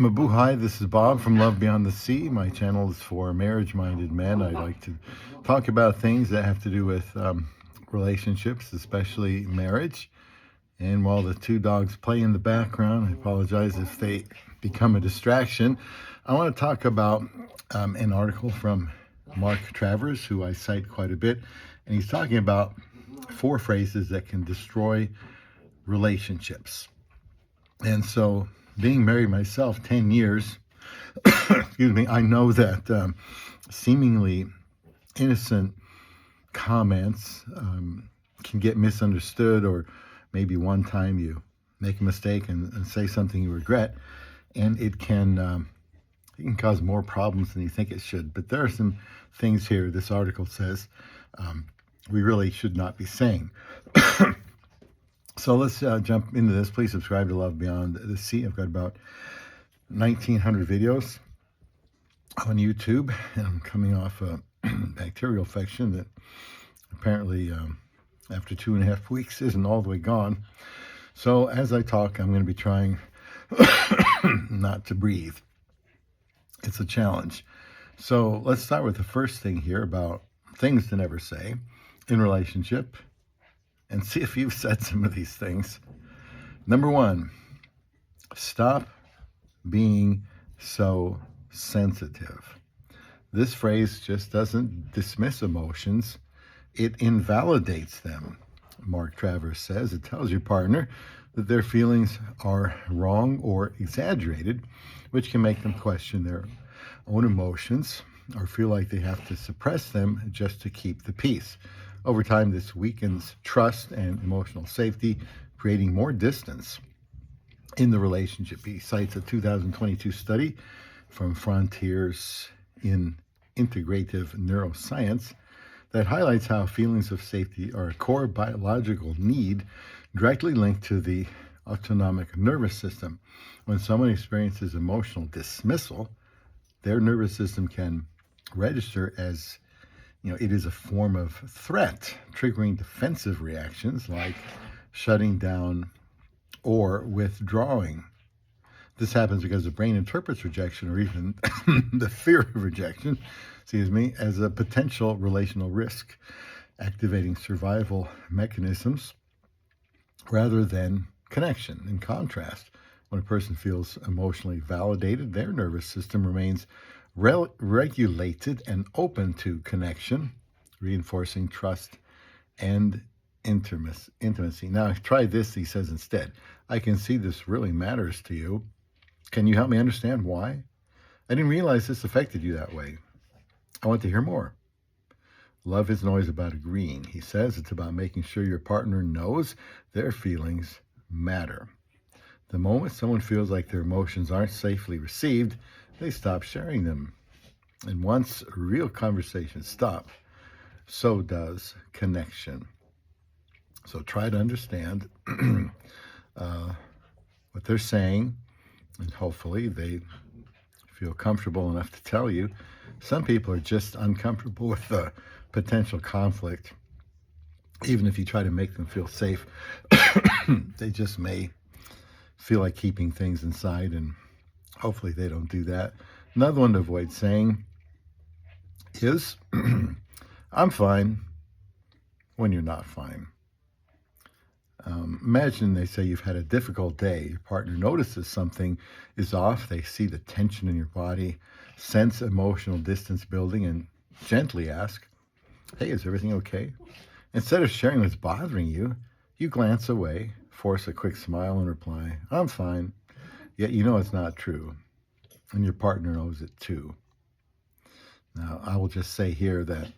Mabuhay, this is Bob from Love Beyond the Sea. My channel is for marriage-minded men. I like to talk about things that have to do with relationships, especially marriage. And while the two dogs play in the background, I apologize if they become a distraction. I want to talk about an article from Mark Travers, who I cite quite a bit. And he's talking about 4 phrases that can destroy relationships. And so, being married myself 10 years, excuse me, I know that seemingly innocent comments can get misunderstood, or maybe one time you make a mistake and say something you regret, and it can cause more problems than you think it should. But there are some things here, this article says, we really should not be saying. So let's jump into this. Please subscribe to Love Beyond the Sea. I've got about 1,900 videos on YouTube, and I'm coming off a bacterial infection that apparently after 2.5 weeks isn't all the way gone. So as I talk, I'm going to be trying not to breathe. It's a challenge. So let's start with the first thing here about things to never say in relationship, and see if you've said some of these things. Number 1, stop being so sensitive. This phrase just doesn't dismiss emotions, it invalidates them. Mark Travers says it tells your partner that their feelings are wrong or exaggerated, which can make them question their own emotions or feel like they have to suppress them just to keep the peace. Over time, this weakens trust and emotional safety, creating more distance in the relationship. He cites a 2022 study from Frontiers in Integrative Neuroscience that highlights how feelings of safety are a core biological need directly linked to the autonomic nervous system. When someone experiences emotional dismissal, their nervous system can register as it is a form of threat, triggering defensive reactions like shutting down or withdrawing. This happens because the brain interprets rejection, or even the fear of rejection, as a potential relational risk, activating survival mechanisms rather than connection. In contrast, when a person feels emotionally validated, their nervous system remains regulated and open to connection, reinforcing trust and intimacy. Now, try this, he says instead. I can see this really matters to you. Can you help me understand why? I didn't realize this affected you that way. I want to hear more. Love isn't always about agreeing, he says. It's about making sure your partner knows their feelings matter. The moment someone feels like their emotions aren't safely received, they stop sharing them. And once real conversations stop, so does connection. So try to understand what they're saying, and hopefully they feel comfortable enough to tell you. Some people are just uncomfortable with the potential conflict. Even if you try to make them feel safe, they just may feel like keeping things inside, and hopefully they don't do that. Another one to avoid saying is, I'm fine, when you're not fine. Imagine they say you've had a difficult day. Your partner notices something is off. They see the tension in your body, sense emotional distance building, and gently ask, hey, is everything okay? Instead of sharing what's bothering you, you glance away, force a quick smile, and reply, I'm fine. Yet you know it's not true, and your partner knows it too. Now, I will just say here that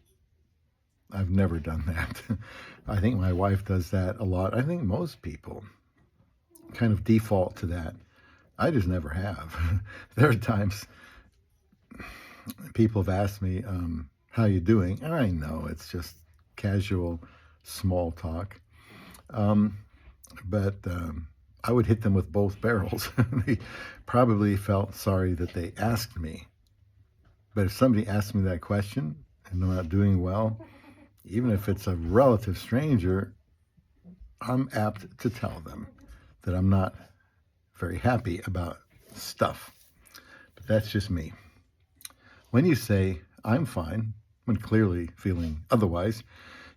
I've never done that. I think my wife does that a lot. I think most people kind of default to that. I just never have. There are times people have asked me, how you doing? And I know it's just casual, small talk. But I would hit them with both barrels. They probably felt sorry that they asked me. But if somebody asks me that question and I'm not doing well, even if it's a relative stranger, I'm apt to tell them that I'm not very happy about stuff. That's just me. When you say, I'm fine, when clearly feeling otherwise,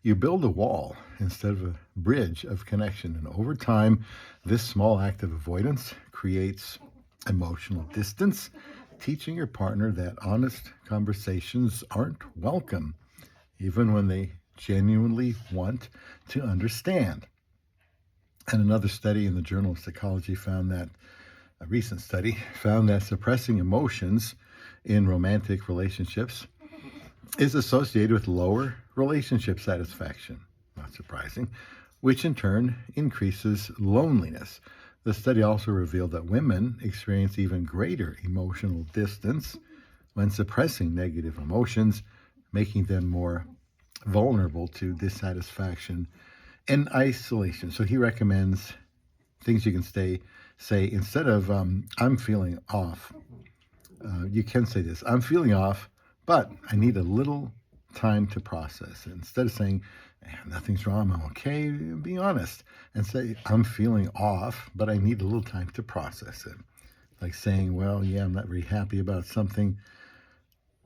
you build a wall instead of a bridge of connection. And over time, this small act of avoidance creates emotional distance, teaching your partner that honest conversations aren't welcome, even when they genuinely want to understand. And another study in the Journal of Psychology found that, a recent study found that suppressing emotions in romantic relationships is associated with lower relationship satisfaction, not surprising, which in turn increases loneliness. The study also revealed that women experience even greater emotional distance when suppressing negative emotions, making them more vulnerable to dissatisfaction and isolation. So he recommends things you can say instead of I'm feeling off. You can say this: I'm feeling off, but I need a little time to process it. Instead of saying nothing's wrong, I'm okay, be honest, and say I'm feeling off, but I need a little time to process it. Like saying, well, yeah, I'm not very happy about something,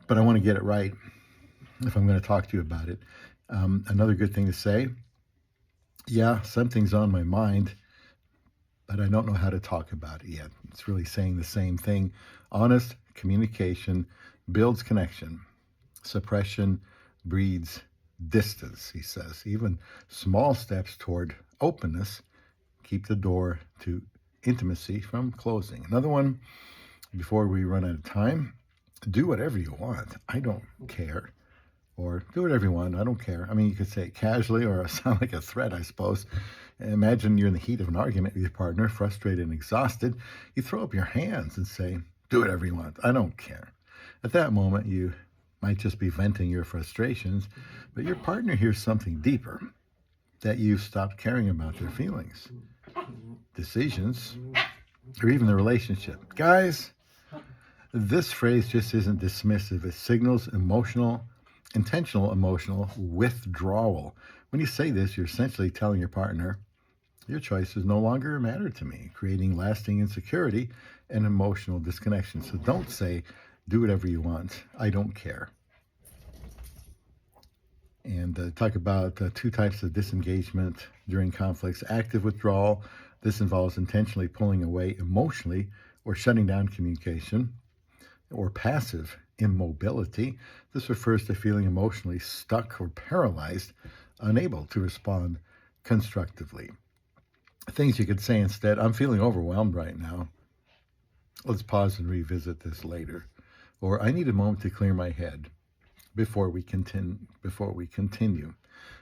but I want to get it right if I'm going to talk to you about it. Another good thing to say, yeah, something's on my mind, but I don't know how to talk about it yet. It's really saying the same thing. Honest communication builds connection. Suppression breeds distance, he says. Even small steps toward openness keep the door to intimacy from closing. Another one, before we run out of time, do whatever you want. I don't care. Or do whatever you want. I don't care. I mean, you could say it casually or sound like a threat, I suppose. Imagine you're in the heat of an argument with your partner, frustrated and exhausted. You throw up your hands and say, do whatever you want. I don't care. At that moment, you might just be venting your frustrations, but your partner hears something deeper, that you've stopped caring about their feelings, decisions, or even the relationship. Guys, this phrase just isn't dismissive. It signals intentional emotional withdrawal. When you say this, you're essentially telling your partner, your choices no longer matter to me, creating lasting insecurity and emotional disconnection. So don't say, do whatever you want. I don't care. And talk about two types of disengagement during conflicts. Active withdrawal. This involves intentionally pulling away emotionally or shutting down communication. Or passive immobility. This refers to feeling emotionally stuck or paralyzed, unable to respond constructively. Things you could say instead: I'm feeling overwhelmed right now. Let's pause and revisit this later. Or I need a moment to clear my head before we continue.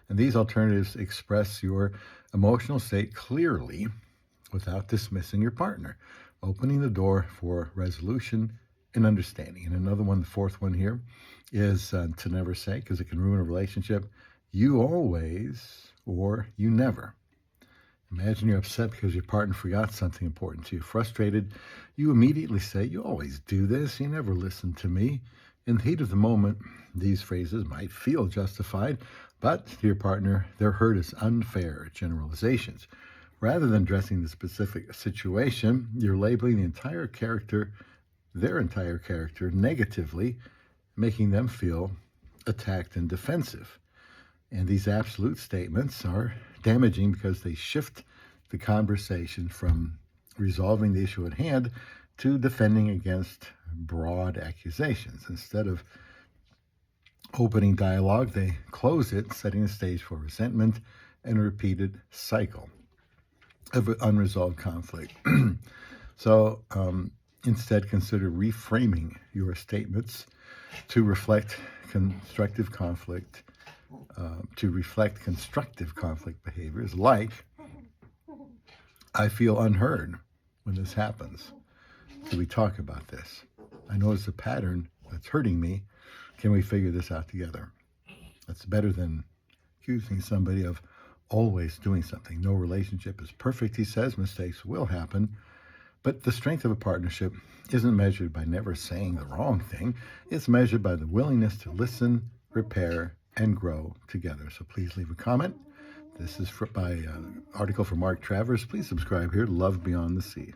And these alternatives express your emotional state clearly without dismissing your partner, opening the door for resolution and understanding. And another one, the fourth one here, is to never say, because it can ruin a relationship, you always or you never. Imagine you're upset because your partner forgot something important to you. Frustrated, you immediately say, you always do this, you never listen to me. In the heat of the moment, these phrases might feel justified, but to your partner, they're heard as unfair generalizations. Rather than addressing the specific situation, you're labeling their entire character negatively, making them feel attacked and defensive. And these absolute statements are damaging because they shift the conversation from resolving the issue at hand to defending against broad accusations. Instead of opening dialogue, they close it, setting the stage for resentment and a repeated cycle of unresolved conflict. So instead, consider reframing your statements to reflect constructive conflict behaviors, like, I feel unheard when this happens. Can we talk about this? I notice a pattern that's hurting me. Can we figure this out together? That's better than accusing somebody of always doing something. No relationship is perfect, he says. Mistakes will happen. But the strength of a partnership isn't measured by never saying the wrong thing. It's measured by the willingness to listen, repair, and grow together. So please leave a comment. This is by an article from Mark Travers. Please subscribe here to Love Beyond the Sea.